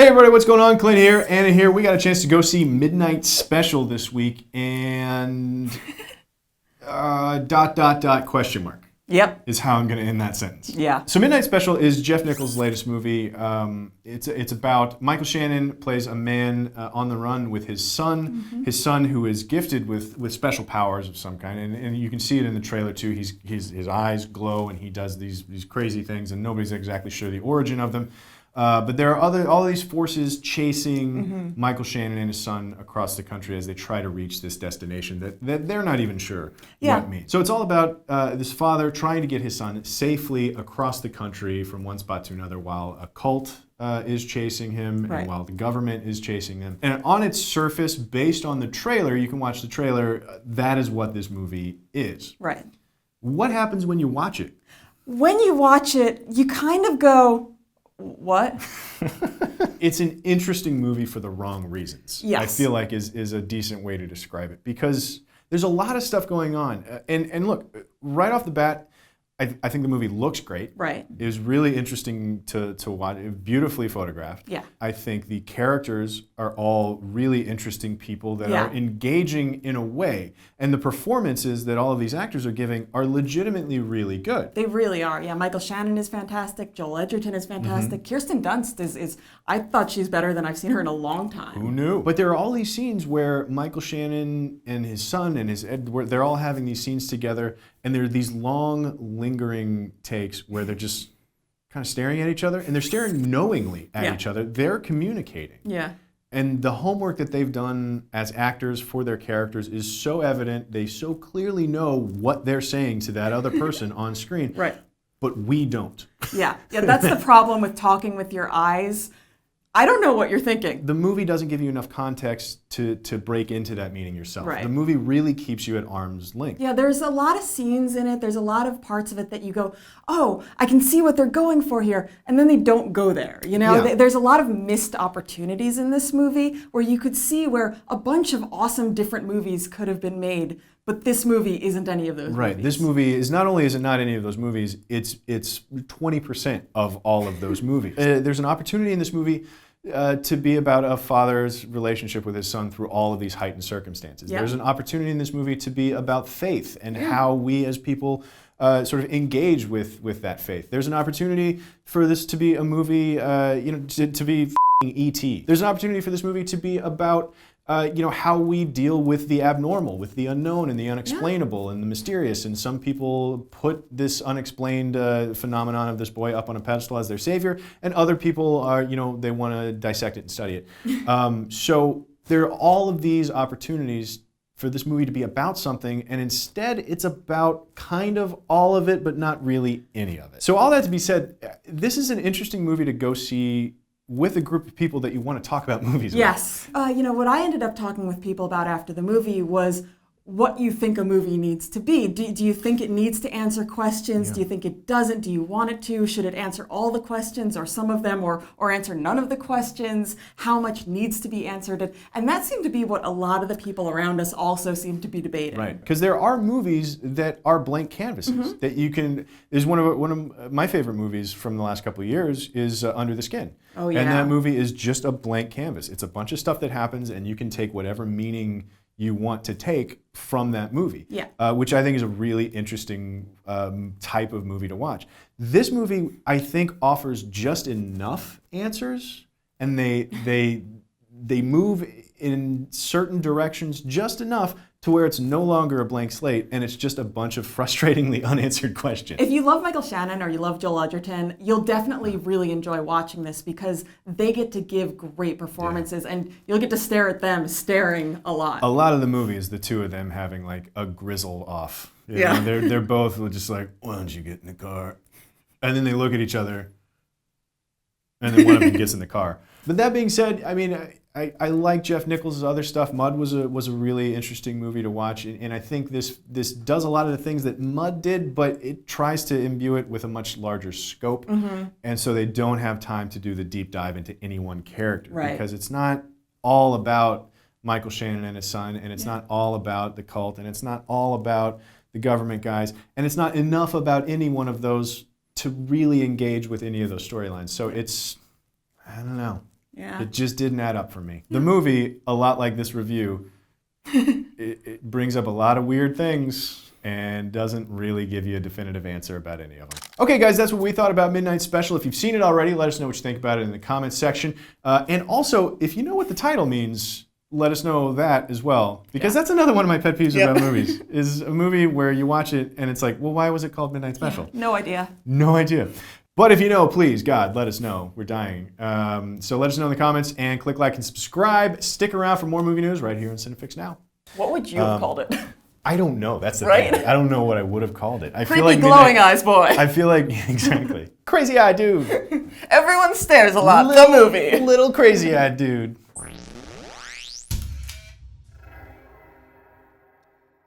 Hey everybody, what's going on? Clint here, Anna here. We got a chance to go see Midnight Special this week, and question mark. Yep. Is how I'm going to end that sentence. Yeah. So Midnight Special is Jeff Nichols' latest movie. It's about Michael Shannon plays a man on the run with his son. His son who is gifted with special powers of some kind, and you can see it in the trailer too. His eyes glow and he does these crazy things, and nobody's exactly sure the origin of them. But there are all these forces chasing Michael Shannon and his son across the country as they try to reach this destination that they're not even sure what means. So it's all about this father trying to get his son safely across the country from one spot to another while a cult is chasing him and while the government is chasing them. And on its surface, based on the trailer, you can watch the trailer, that is what this movie is. Right. What happens when you watch it? When you watch it, you kind of go, what? It's an interesting movie for the wrong reasons. Yes. I feel like is a decent way to describe it because there's a lot of stuff going on. And look, right off the bat, I think the movie looks great. Right. It was really interesting to watch. Beautifully photographed. Yeah. I think the characters are all really interesting people that are engaging in a way. And the performances that all of these actors are giving are legitimately really good. They really are. Yeah, Michael Shannon is fantastic. Joel Edgerton is fantastic. Kirsten Dunst is I thought she's better than I've seen her in a long time. Who knew? But there are all these scenes where Michael Shannon and his son and they're all having these scenes together, and there are these long, lingering takes where they're just kind of staring at each other, and they're staring knowingly at each other. They're communicating. Yeah. And the homework that they've done as actors for their characters is so evident. They so clearly know what they're saying to that other person on screen. Right. But we don't. Yeah, that's the problem with talking with your eyes. I don't know what you're thinking. The movie doesn't give you enough context to break into that meaning yourself. Right. The movie really keeps you at arm's length. Yeah, there's a lot of scenes in it. There's a lot of parts of it that you go, oh, I can see what they're going for here. And then they don't go there. You know, there's a lot of missed opportunities in this movie where you could see where a bunch of awesome different movies could have been made. But this movie isn't any of those Right. movies. This movie is not only is it not any of those movies, it's 20% of all of those movies. There's an opportunity in this movie to be about a father's relationship with his son through all of these heightened circumstances. There's an opportunity in this movie to be about faith and how we as people sort of engage with that faith. There's an opportunity for this to be a movie, to be E.T. There's an opportunity for this movie to be about how we deal with the abnormal, with the unknown and the unexplainable and the mysterious. And some people put this unexplained phenomenon of this boy up on a pedestal as their savior, and other people are, they want to dissect it and study it. So there are all of these opportunities for this movie to be about something, and instead it's about kind of all of it, but not really any of it. So all that to be said, this is an interesting movie to go see with a group of people that you want to talk about movies with. Yes. What I ended up talking with people about after the movie was what you think a movie needs to be. Do you think it needs to answer questions? Yeah. Do you think it doesn't? Do you want it to? Should it answer all the questions or some of them or answer none of the questions? How much needs to be answered? And that seemed to be what a lot of the people around us also seem to be debating. Right, because there are movies that are blank canvases that you can. There's one of my favorite movies from the last couple of years is Under the Skin. Oh yeah. And that movie is just a blank canvas. It's a bunch of stuff that happens, and you can take whatever meaning you want to take from that movie, which I think is a really interesting type of movie to watch. This movie, I think, offers just enough answers, and they move in certain directions just enough to where it's no longer a blank slate, and it's just a bunch of frustratingly unanswered questions. If you love Michael Shannon or you love Joel Edgerton, you'll definitely really enjoy watching this because they get to give great performances, and you'll get to stare at them staring a lot. A lot of the movie is the two of them having like a grizzle off. They're both just like, why don't you get in the car? And then they look at each other, and then one of them gets in the car. But that being said, I mean, I like Jeff Nichols' other stuff. Mud was a really interesting movie to watch, and I think this does a lot of the things that Mud did, but it tries to imbue it with a much larger scope, and so they don't have time to do the deep dive into any one character, because it's not all about Michael Shannon and his son, and it's not all about the cult, and it's not all about the government guys, and it's not enough about any one of those to really engage with any of those storylines. So it's, I don't know. Yeah. It just didn't add up for me. The movie, a lot like this review, it brings up a lot of weird things and doesn't really give you a definitive answer about any of them. Okay, guys, that's what we thought about Midnight Special. If you've seen it already, let us know what you think about it in the comments section. And also, if you know what the title means, let us know that as well. Because that's another one of my pet peeves about movies, is a movie where you watch it and it's like, well, why was it called Midnight Special? No idea. No idea. But if you know, please, God, let us know. We're dying. So let us know in the comments and click like and subscribe. Stick around for more movie news right here on Cinefix Now. What would you have called it? I don't know. That's the Right? thing. I don't know what I would have called it. I Creepy feel like glowing eyes boy. I feel like, exactly. Crazy eyed dude. Everyone stares a lot. The movie. Little crazy eyed dude.